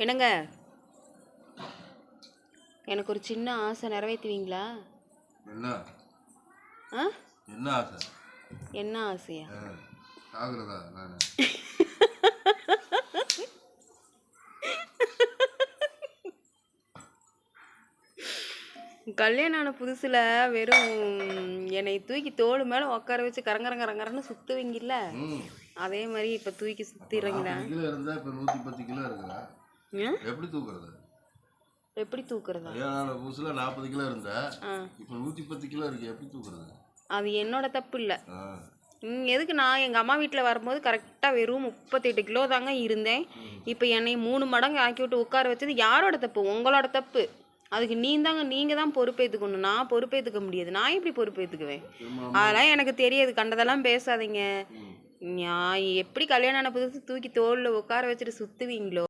என்னங்க, எனக்கு ஒரு சின்ன ஆசை நிறைவேற்றுவீங்களா? என்ன என்ன ஆசை? என்ன ஆசையா? ஆகுறதா நான் கல்யாணம் ஆன புதுசுல வெறும் என்னை தூக்கி தோள் மேல உட்கார வச்சு கரங்கரன்னு சுத்துவீங்கல்ல, அதே மாதிரி இப்ப தூக்கி சுத்திடுறீங்களா? கிலோ இருந்தா இப்ப 110 கிலோ இருக்கிறா. எப்படி தூக்குறது? எப்படி தூக்குறதா? கல்யாணம் ஆன புதுசுல 40 கிலோ இருந்தா இப்ப 110 கிலோ இருக்கு. எப்படி தூக்குறது? அது என்னோட தப்பு இல்ல. எதுக்கு நான் எங்கள் அம்மா வீட்டில் வரும்போது கரெக்டாக வெறும் 38 கிலோ தாங்க இருந்தேன். இப்போ என்னை 3 மடங்கு ஆக்கி விட்டு உட்கார வச்சது யாரோட தப்பு? உங்களோட தப்பு. அதுக்கு நீங்கள் தான் பொறுப்பேற்றுக்கணும். நான் பொறுப்பேற்றுக்க முடியாது. நான் எப்படி பொறுப்பேற்றுக்குவேன்? அதெல்லாம் எனக்கு தெரியாது. கண்டதெல்லாம் பேசாதீங்க. நான் எப்படி கல்யாணம் ஆன புதுசு தூக்கி தோளில் உட்கார வச்சுட்டு சுற்றுவீங்களோ